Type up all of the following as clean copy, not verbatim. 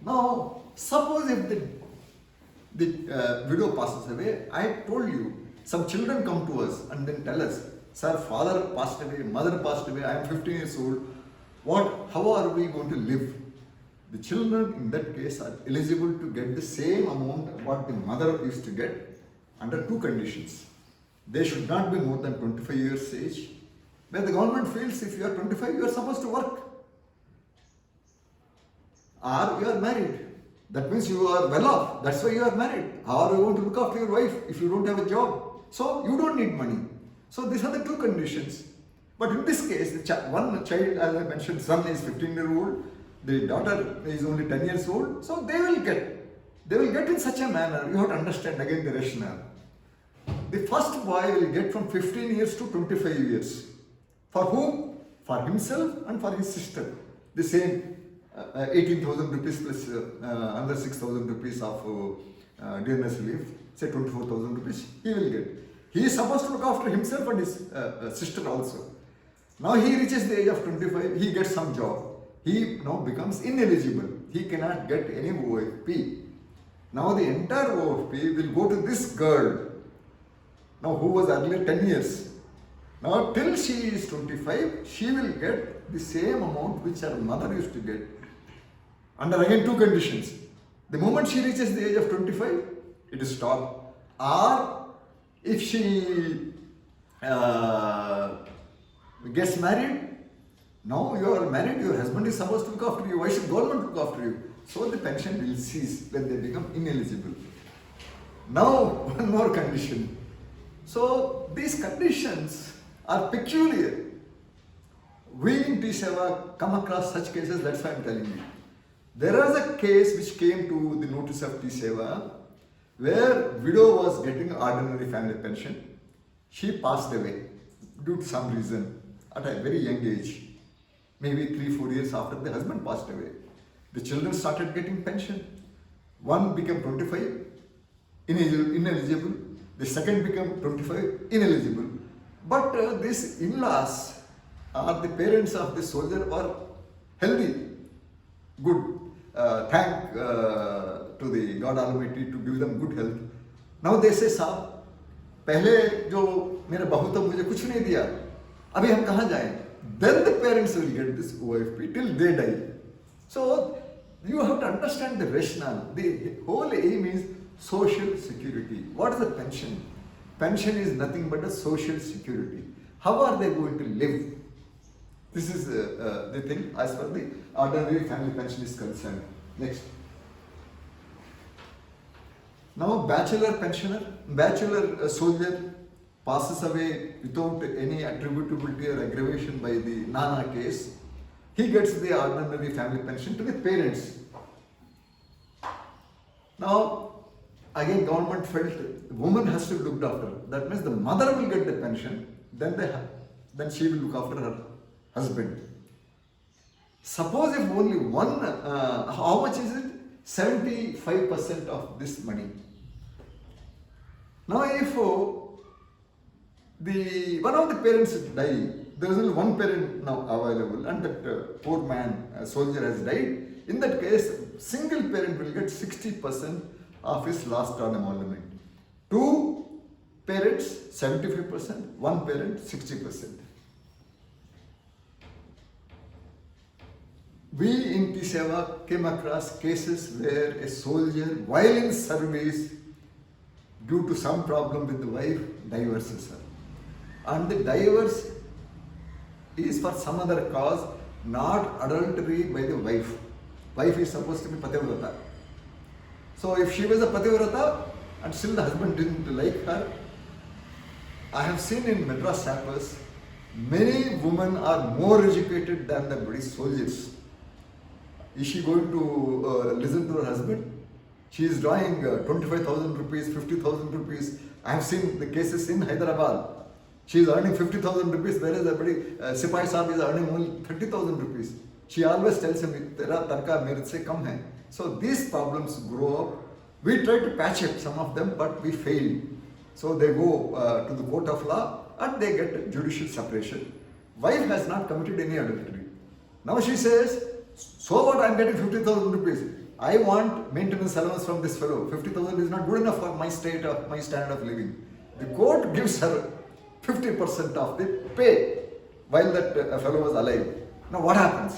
Now, suppose if the widow passes away, I told you, some children come to us and then tell us, sir, father passed away, mother passed away, I am 15 years old, how are we going to live? The children in that case are eligible to get the same amount what the mother used to get under two conditions. They should not be more than 25 years age, where the government feels if you are 25, you are supposed to work. Or you are married. That means you are well off. That's why you are married. How are you going to look after your wife if you don't have a job? So you don't need money. So these are the two conditions. But in this case, one child, as I mentioned, son is 15-year-old, the daughter is only 10 years old. So they will get in such a manner. You have to understand again the rationale. The first boy will get from 15 years to 25 years. For whom? For himself and for his sister. The same 18,000 rupees plus another 6,000 rupees of dearness relief, say 24,000 rupees, he will get. He is supposed to look after himself and his sister also. Now he reaches the age of 25, he gets some job. He now becomes ineligible. He cannot get any OFP. Now the entire OFP will go to this girl, now who was earlier 10 years. Now till she is 25, she will get the same amount which her mother used to get. Under again two conditions. The moment she reaches the age of 25, it is stopped. Or if she gets married, now you are married, your husband is supposed to look after you. Why should government look after you? So the pension will cease when they become ineligible. Now one more condition. So these conditions are peculiar. We in TSEWA come across such cases, that's why I am telling you. There was a case which came to the notice of TSEWA where widow was getting ordinary family pension. She passed away due to some reason at a very young age, maybe 3-4 years after the husband passed away. The children started getting pension. One became 25, ineligible. The second became 25, ineligible. But these in-laws or the parents of the soldier were healthy, good. Thank to the God Almighty to give them good health. Now they say, साहब, पहले जो मेरा बहू तो मुझे कुछ नहीं दिया, अभी हम कहाँ जाएं? Then the parents will get this OFP till they die. So you have to understand the rationale. The whole aim is social security. What is the pension? Pension is nothing but a social security. How are they going to live? This is the thing as far as the ordinary family pension is concerned. Next. Now bachelor pensioner, bachelor soldier passes away without any attributability or aggravation by the Nana case. He gets the ordinary family pension to the parents. Now again government felt the woman has to be looked after. That means the mother will get the pension, then she will look after her husband. Suppose if only one, how much is it? 75% of this money. Now if one of the parents die, there is only one parent now available and that poor man, soldier has died. In that case, single parent will get 60% of his last term emolument. Two parents 75%, one parent 60%. We in TSEWA came across cases where a soldier, while in service, due to some problem with the wife, divorces her. And the divorce is for some other cause, not adultery by the wife. Wife is supposed to be pativrata. So if she was a pativrata and still the husband didn't like her, I have seen in Madras campus, many women are more educated than the British soldiers. Is she going to listen to her husband? She is drawing 25,000 rupees, 50,000 rupees. I have seen the cases in Hyderabad. She is earning 50,000 rupees, whereas Sipai Saab is earning only 30,000 rupees. She always tells him, "Tera tanka mere se kam hai." So these problems grow up. We try to patch up some of them, but we fail. So they go to the court of law and they get judicial separation. Wife has not committed any adultery. Now she says, "So what, I am getting 50,000 rupees. I want maintenance allowance from this fellow. 50,000 is not good enough for my standard of living. The court gives her 50% of the pay while that fellow was alive. Now what happens?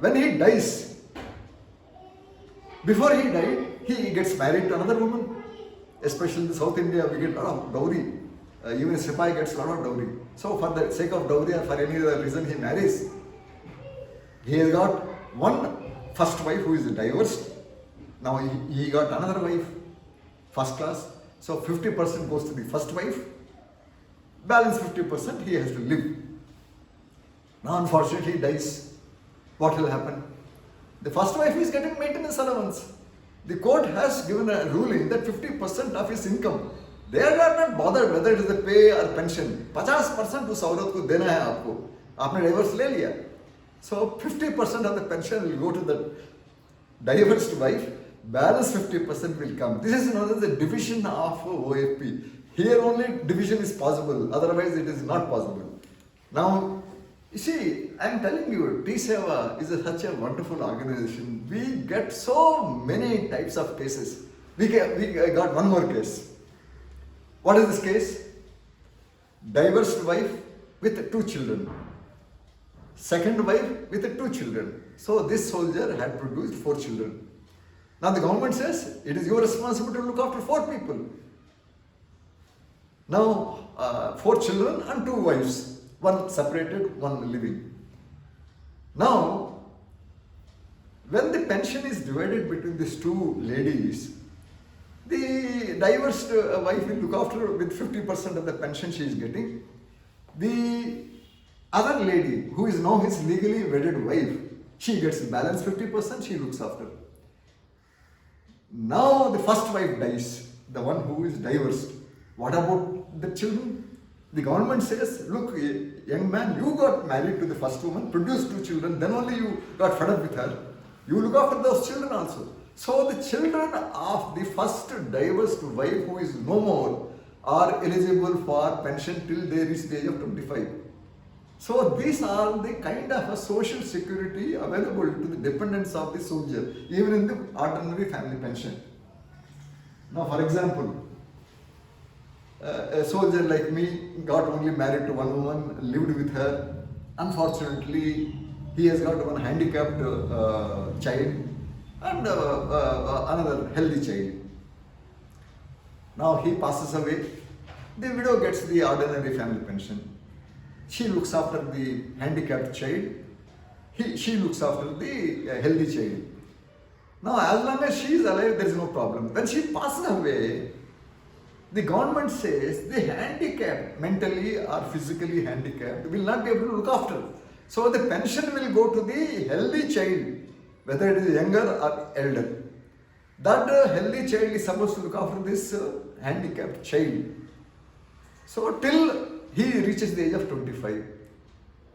When he dies, before he died, he gets married to another woman. Especially in South India, we get a lot of dowry. Even a Sipai gets a lot of dowry. So for the sake of dowry or for any other reason, he marries. He has got one first wife who is divorced. Now he got another wife, first class. So 50% goes to the first wife. Balance 50% he has to live. Now unfortunately he dies. What will happen? The first wife is getting maintenance allowance. The court has given a ruling that 50% of his income, they are not bothered whether it is the pay or pension. 50% उस औरत को देना है आपको. आपने divorce ले लिया. So 50% of the pension will go to the divorced wife. Balance 50% will come. This is known as the division of OFP. Here only division is possible. Otherwise it is not possible. Now, you see, I am telling you, TSEWA is such a wonderful organization. We get so many types of cases. We got one more case. What is this case? Divorced wife with 2 children. Second wife with 2 children. So this soldier had produced 4 children. Now the government says, it is your responsibility to look after 4 people. Now, 4 children and 2 wives. One separated, one living. Now, when the pension is divided between these 2 ladies, the divorced wife will look after with 50% of the pension she is getting. The other lady, who is now his legally wedded wife, she gets balance 50%, she looks after. Now the first wife dies, the one who is divorced. What about the children? The government says, look, young man, you got married to the first woman, produced 2 children, then only you got fed up with her. You look after those children also. So the children of the first divorced wife who is no more are eligible for pension till they reach the age of 25. So these are the kind of a social security available to the dependents of the soldier, even in the ordinary family pension. Now for example, a soldier like me got only married to one woman, lived with her. Unfortunately, he has got one handicapped child and another healthy child. Now he passes away. The widow gets the ordinary family pension. She looks after the handicapped child. She looks after the healthy child. Now as long as she is alive, there is no problem. When she passes away, the government says the handicapped, mentally or physically handicapped, will not be able to look after. So the pension will go to the healthy child, whether it is younger or elder. That healthy child is supposed to look after this handicapped child. So till he reaches the age of 25.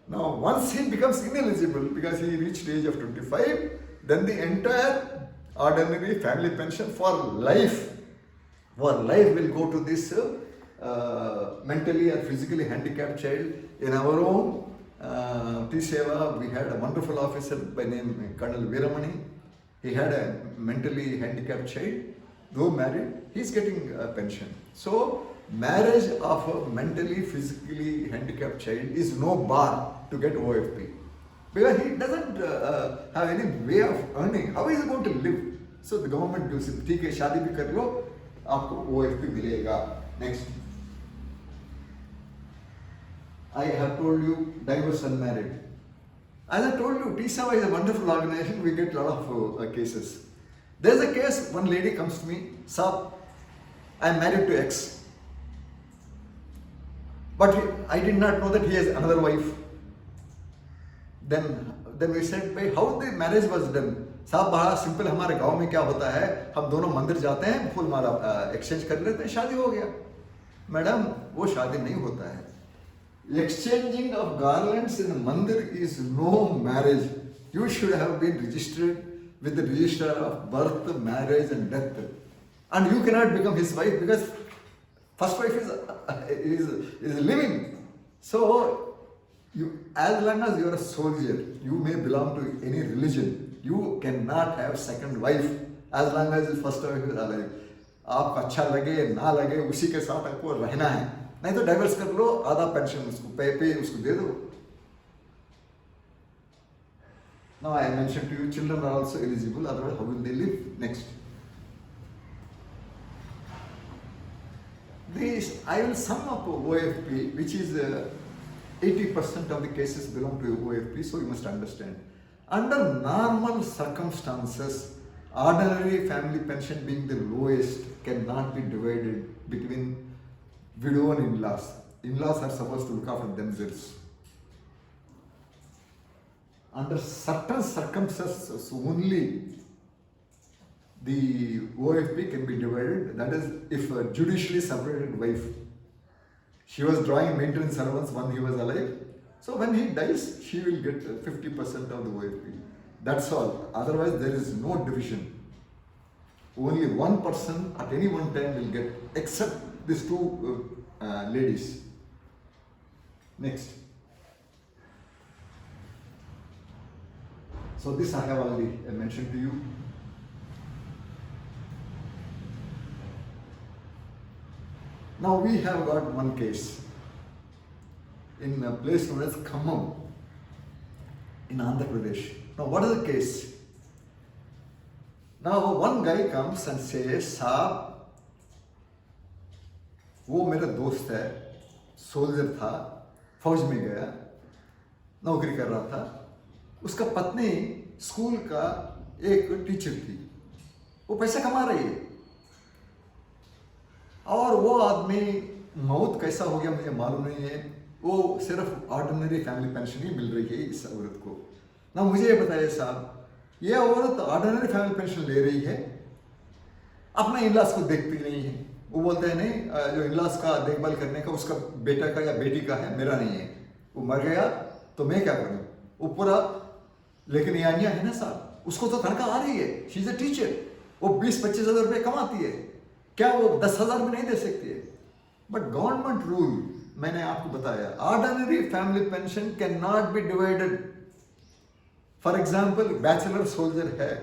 Now once he becomes ineligible because he reached the age of 25, then the entire ordinary family pension for life will go to this mentally or physically handicapped child. In our own TSEWA, we had a wonderful officer by name Colonel Veeramani. He had a mentally handicapped child. Though married, he is getting a pension. So marriage of a mentally, physically handicapped child is no bar to get OFP. Because he doesn't have any way of earning. How is he going to live? So the government gives him, ठीक है शादी भी कर लो, आपको OFP मिलेगा. Next. I have told you, divorced unmarried. As I told you, TSEWA is a wonderful organization. We get a lot of cases. There is a case, one lady comes to me, Sir, I am married to X. But I did not know that he has another wife. Then we said, भाई, how the marriage was done? साहब बड़ा simple, हमारे गांव में क्या होता है, हम दोनों मंदिर जाते हैं, फूल माला एक्सचेंज कर लेते हैं, शादी हो गया. मैडम, वो शादी नहीं होता है. Exchanging of garlands in a mandir is no marriage. You should have been registered with the register of birth, marriage and death. And you cannot become his wife because first wife is living. So, as long as you are a soldier, you may belong to any religion, you cannot have second wife. as long as first wife is alive. आपको अच्छा लगे ना लगे उसी के साथ आपको रहना है, नहीं तो डाइवर्स कर लो, आधा पेंशन उसको पे उसको दे दो. Now I mentioned to you, children are also eligible, otherwise how will they live? Next. I will sum up OFP, which is 80% of the cases belong to OFP, so you must understand. Under normal circumstances, ordinary family pension being the lowest cannot be divided between widow and in-laws. In-laws are supposed to look after themselves. Under certain circumstances only the OFP can be divided, that is if a judicially separated wife, she was drawing maintenance allowance when he was alive, so when he dies, she will get 50% of the OFP. That's all. Otherwise, there is no division. Only one person at any one time will get, except these two ladies. Next. So this I have already mentioned to you. Now we have got one case in a place known as Khammam in Andhra Pradesh. Now what is the case? Now one guy comes and says, साहब वो मेरा दोस्त है, soldier था, फौज में गया, नौकरी कर रहा था, उसका पत्नी स्कूल का एक टीचर थी, वो पैसा कमा रही है, और वो आदमी मौत कैसा हो गया मुझे मालूम नहीं है, वो सिर्फ ऑर्डिनरी फैमिली पेंशन ही मिल रही है इस औरत को. ना मुझे ये बताइए साहब, ये औरत ऑर्डिनरी फैमिली पेंशन ले रही है, अपने इन-लॉज को देखती नहीं है. वो बोलते हैं नहीं, जो इन-लॉज का देखभाल करने का उसका बेटा का या बेटी का है, मेरा नहीं है, वो मर गया तो मैं क्या करूं. वो पूरा, लेकिन ये अन्याय है ना साहब, उसको तो तनख्वाह आ रही है, शी इज अ टीचर, वो 20-25 हज़ार रुपये कमाती है, क्या वो 10,000 में नहीं दे सकती है. बट गवर्नमेंट रूल मैंने आपको बताया, ordinary family pension can not be divided. For example bachelor soldier है,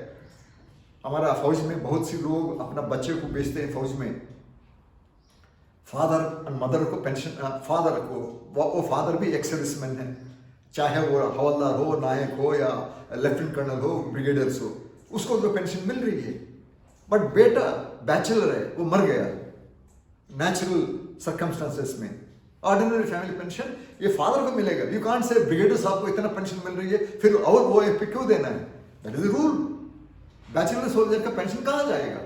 हमारा फौज में बहुत सी लोग अपना बच्चे को बेचते हैं फौज में, फादर और मदर को पेंशन, फादर को, वो फादर भी एक्स-सर्विसमैन है, चाहे वो हवलदार हो, नायक हो या लेफ्टिनेंट कर्नल हो, ब्रिगेडियर्स हो, उसको जो पेंशन मिल रही है. बट बेटा बैचलर है, वो मर गया नेचुरल सर्कमस्टांसेस में, ऑर्डिनरी फैमिली पेंशन ये फादर को मिलेगा. यू कांट से ब्रिगेडियर साहब को इतना पेंशन मिल रही है फिर और वो OFP क्यों देना है. That is the rule. Bachelor soldier का पेंशन कहाँ जाएगा,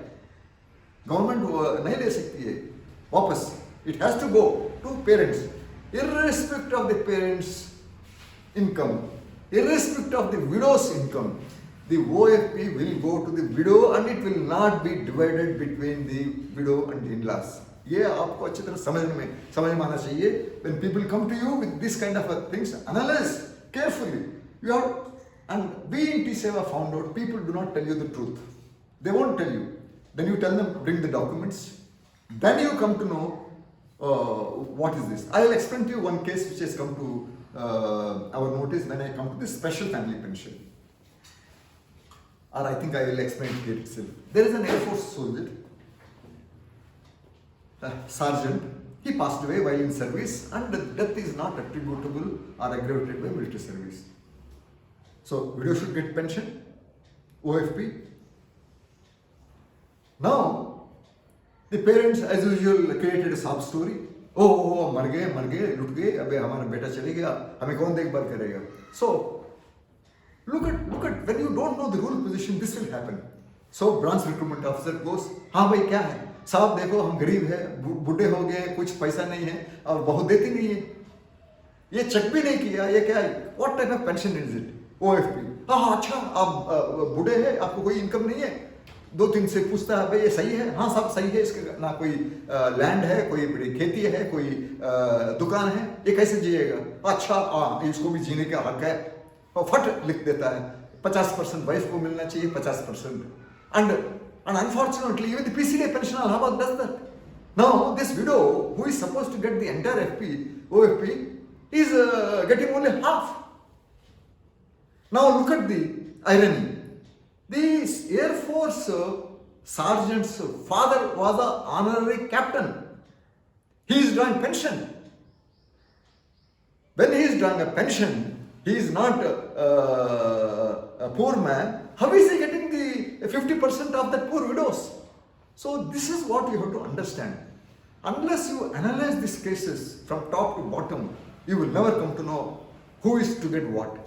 गवर्नमेंट नहीं ले सकती है वापस. It has to go to parents, irrespective of the parents' income, irrespective of the widow's income, the OFP will go to the widow and it will not be divided between the widow and the in-laws. ये आपको अच्छी तरह समझ में आना चाहिए. When people come to you with this kind of things, analyze carefully. You have, and we in TSEWA found out people do not tell you the truth. They won't tell you. Then you tell them bring the documents. Then you come to know what is this. I will explain to you one case which has come to our notice when I come to this special family pension. Or I think I will explain it here itself. There is an Air Force soldier, sergeant. He passed away while in service, and the death is not attributable or aggravated by military service. So widow should get pension, OFP. Now the parents as usual created a sob story. Oh मर गए लुट गए, अबे हमारा बेटा चले गया, हमें कौन देखभाल करेगा. So look at when you don't know the rule position, this will happen. So branch recruitment officer goes, हाँ भाई क्या है साहब, देखो हम गरीब है, बूढ़े हो गए, कुछ पैसा नहीं है और बहुत देती नहीं है, ये चेक भी नहीं किया, ये क्या है, what type of pension is it, OFP. हाँ अच्छा, आप बूढ़े हैं, आपको कोई इनकम नहीं है, 2-3 से पूछता है भाई ये सही है, हाँ सब सही है, इसके ना कोई लैंड है, कोई बड़ी खेती है, कोई दुकान है, ये कैसे जिएगा. अच्छा हाँ इसको भी जीने का हक है, और फट लिख देता है 50% वाइफ को मिलना चाहिए, 50%. And unfortunately even the PCD pension Allahabad does that. Now this widow who is supposed to get the entire OFP is getting only half. Now look at the irony. The Air Force sergeant's father was an honorary captain. He is drawing pension. When he is drawing a pension, he is not a poor man. How is he getting the 50% of that poor widows? So this is what you have to understand. Unless you analyze these cases from top to bottom, you will never come to know who is to get what.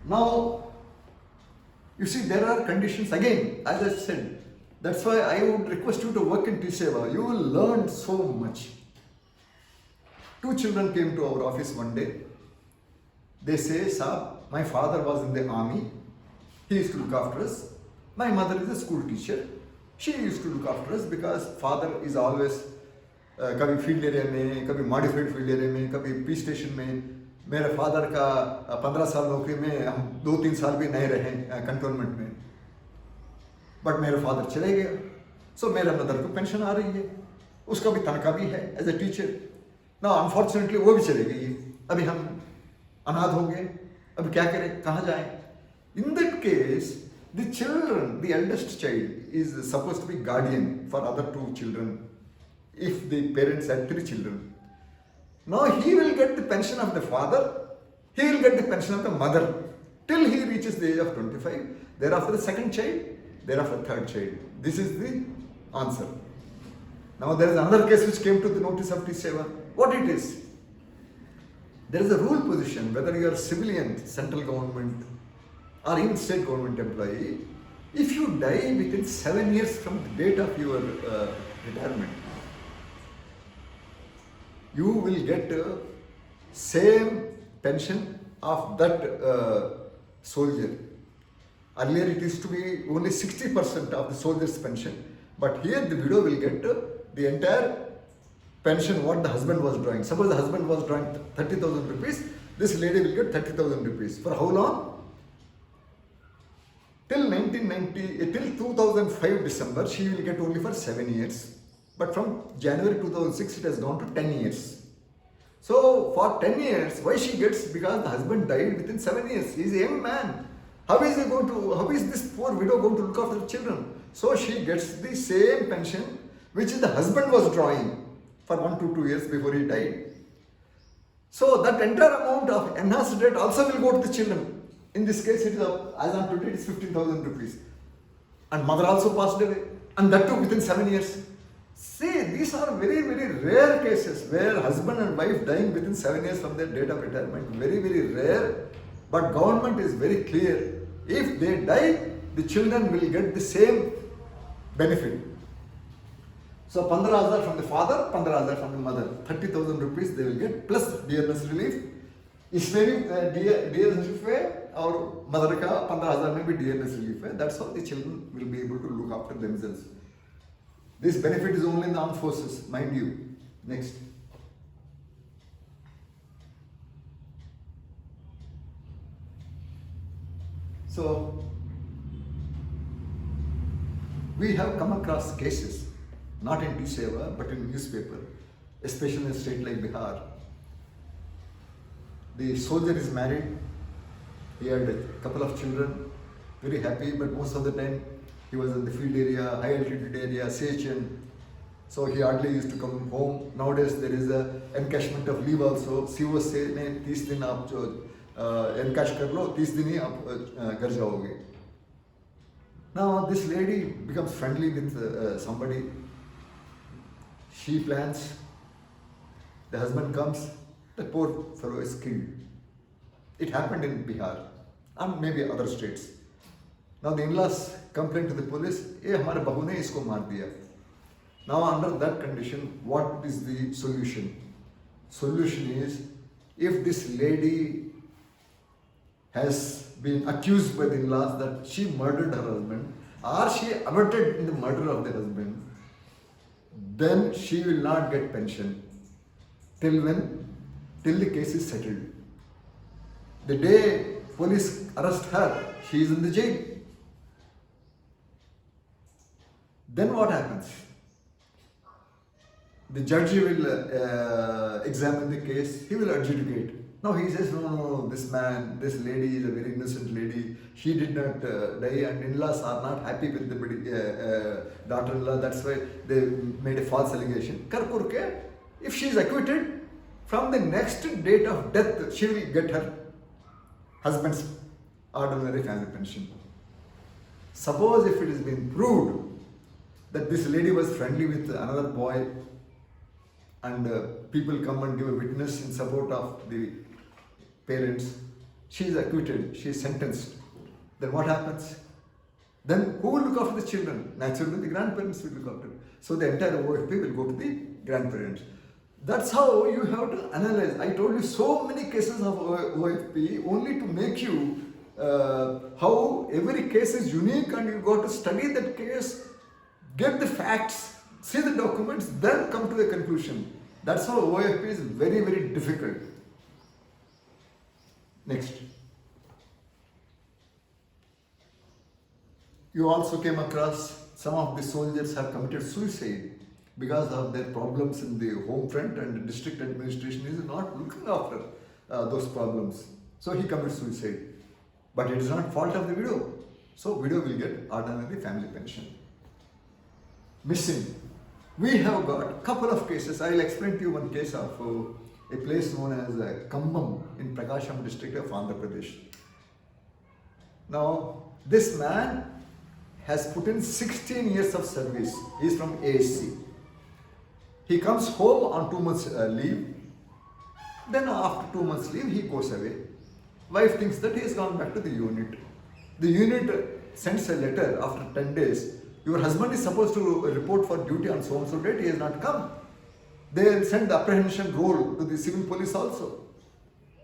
Now, you see, there are conditions again, as I said. That's why I would request you to work in TSEWA. You will learn so much. 2 children came to our office one day. They say, "Sir, my father was in the army. He used to look after us. My mother is a school teacher. She used to look after us because father is always कभी field area में, कभी modified field area में, कभी P station में। मेरे father का 15 साल नौकरी में, हम 2-3 साल भी नहीं रहे कंटोनमेंट में, बट मेरे फादर चले गए। सो मेरे मदर को पेंशन आ रही है, उसका भी तनख्वाह भी है एज ए टीचर। ना अनफॉर्चुनेटली वो भी चले गई। अभी हम अनाथ हो गए, अभी क्या करें, कहाँ जाएं? In that case the children, the eldest child is supposed to be guardian for other 2 children if the parents had 3 children. Now he will get the pension of the father, he will get the pension of the mother till he reaches the age of 25. Thereafter the second child, thereafter third child. This is the answer. Now there is another case which came to the notice of TSEWA. What it is? There is a rule position whether you are civilian, central government or in state government employee. If you die within 7 years from the date of your retirement, you will get same pension of that soldier. Earlier it used to be only 60% of the soldier's pension, but here the widow will get the entire pension what the husband was drawing. Suppose the husband was drawing 30,000 rupees, this lady will get 30,000 rupees. For how long? Till 2005 December, she will get only for 7 years. But from January 2006, it has gone to 10 years. So for 10 years, why she gets? Because the husband died within 7 years. He is a young man. How is this poor widow going to look after the children? So she gets the same pension which the husband was drawing for 1 to 2 years before he died. So that entire amount of enhanced rate also will go to the children. In this case, it is as on today, it is 15,000 rupees. And mother also passed away. And that too within 7 years. See, these are very, very rare cases where husband and wife dying within 7 years from their date of retirement. Very, very rare. But government is very clear. If they die, the children will get the same benefit. So 15,000 from the father, 15,000 from the mother. 30,000 rupees they will get plus dearness relief. इसमें भी dearness relief है और mother का 15,000 में भी dearness relief है. That's how the children will be able to look after themselves. This benefit is only in the armed forces, mind you. Next. So we have come across cases, not in TSEWA but in newspaper, especially in a state like Bihar. The soldier is married, he had a couple of children, very happy, but most of the time he was in the field area, high altitude area, CHN, so he hardly used to come home. Nowadays there is a encashment of leave also. COS से नहीं 30 दिन आप जो encash कर लो, 30 दिन ही आप घर जाओगे. Now this lady becomes friendly with somebody. She plans, the husband comes, the poor fellow is killed. It happened in Bihar and maybe other states. Now the in-laws complain to the police, "ये हमारे बहू ने इसको मार दिया." Now under that condition, what is the solution? Solution is, if this lady has been accused by the in-laws that she murdered her husband or she abetted in the murder of the husband, then she will not get pension. Till when? Till the case is settled. The day police arrest her, she is in the jail. Then what happens? The judge will examine the case, he will adjudicate. Now he says, no, this man, this lady is a very innocent lady. She did not die, and in-laws are not happy with the daughter-in-law. That's why they made a false allegation. Karkurke, if she is acquitted, from the next date of death, she will get her husband's ordinary family pension. Suppose if it has been proved that this lady was friendly with another boy, and people come and give a witness in support of the parents, she is acquitted, she is sentenced. Then what happens? Then who will look after the children? Naturally, the grandparents will look after. So the entire OFP will go to the grandparents. That's how you have to analyze. I told you so many cases of OFP only to make you how every case is unique, and you got to study that case, get the facts, see the documents, then come to a conclusion. That's how OFP is very, very difficult. Next. You also came across some of the soldiers have committed suicide because of their problems in the home front, and the district administration is not looking after those problems. So he commits suicide. But it is not fault of the widow. So widow will get ordinary family pension. Missing. We have got a couple of cases. I will explain to you one case of a place known as Kambam in Prakasham district of Andhra Pradesh. Now, this man has put in 16 years of service. He is from ASC. He comes home on 2 months leave. Then after 2 months leave, he goes away. Wife thinks that he has gone back to the unit. The unit sends a letter after 10 days. Your husband is supposed to report for duty on so and so date, he has not come. They will send the apprehension roll to the civil police also.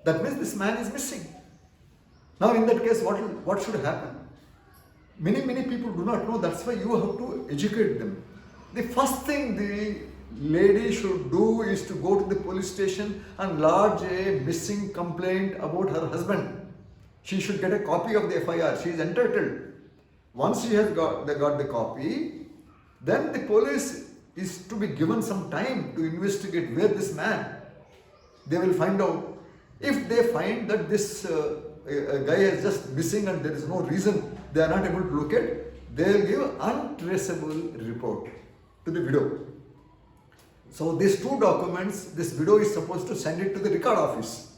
That means this man is missing. Now in that case, what should happen? Many people do not know. That's why you have to educate them. The first thing the lady should do is to go to the police station and lodge a missing complaint about her husband. She should get a copy of the FIR. She is entitled. Once she has got the copy, then the police is to be given some time to investigate where this man. They will find out. If they find that this guy is just missing and there is no reason, they are not able to locate, they will give untraceable report to the widow. So these two documents, this widow is supposed to send it to the record office.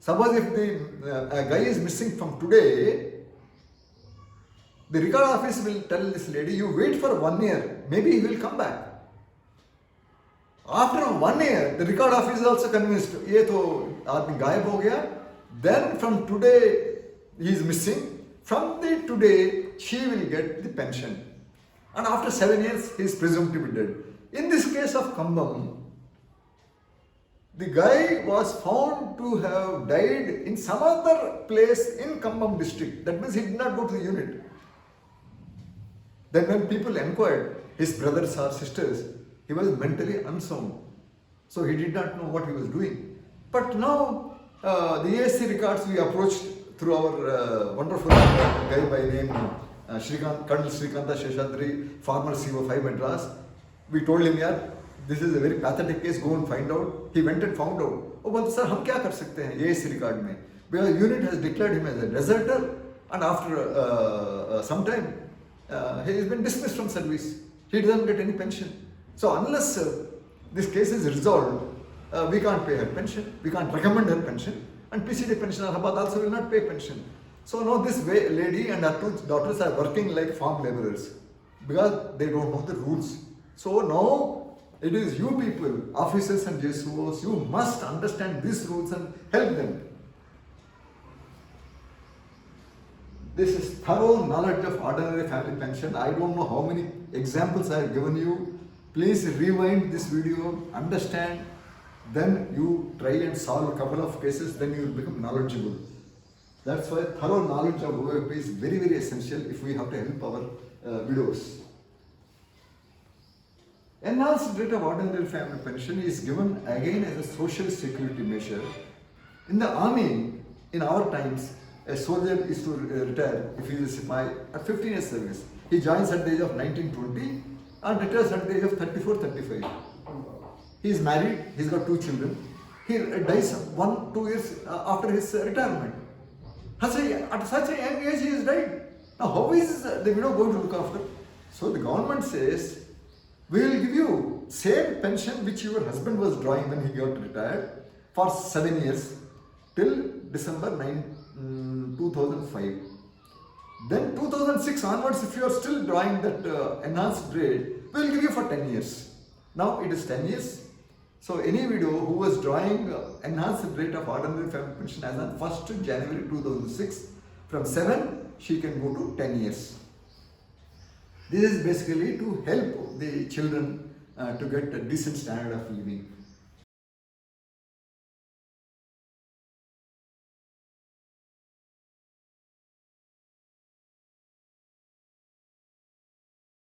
Suppose if the guy is missing from today, the record office will tell this lady, you wait for 1 year, maybe he will come back. After 1 year, the record office is also convinced, ye to aadmi gayab ho gaya. Then from today, he is missing. From the today, she will get the pension. And after 7 years, he is presumed to be dead. In this case of Kambam, the guy was found to have died in some other place in Kambam district. That means he did not go to the unit. Then when people inquired, his brothers or sisters, he was mentally unsound. So he did not know what he was doing. But now, the ASC records we approached through our wonderful guy by name Colonel Srikanta Sheshadri, former CO5 Madras. We told him, yeah, this is a very pathetic case, go and find out. He went and found out. Oh, but sir, हम क्या कर सकते हैं ASC record में? Because unit has declared him as a deserter, and after some time, he has been dismissed from service. He doesn't get any pension. So unless this case is resolved, we can't pay her pension, we can't recommend her pension, and PCD pensioner Habad also will not pay pension. So now this lady and her 2 daughters are working like farm laborers because they don't know the rules. So now it is you people, officers and JSOs, you must understand these rules and help them. This is thorough knowledge of ordinary family pension. I don't know how many examples I have given you. Please rewind this video, understand, then you try and solve a couple of cases, then you will become knowledgeable. That's why thorough knowledge of OFP is very, very essential if we have to help our widows. Enhanced rate of ordinary family pension is given again as a social security measure. In the army, in our times, a soldier is to retire if he is at 15 years service. He joins at the age of 19-20 and retires at the age of 34-35. He is married, he's got 2 children. he dies 1-2 years after his retirement. At such a young age he has died. Now how is the widow going to look after? So the government says, we will give you same pension which your husband was drawing when he got retired for 7 years till December 2005. Then 2006 onwards, if you are still drawing that enhanced rate, we will give you for 10 years. Now it is 10 years. So any widow who was drawing enhanced rate of ordinary family pension as on 1st January 2006, from 7 she can go to 10 years. This is basically to help the children to get a decent standard of living.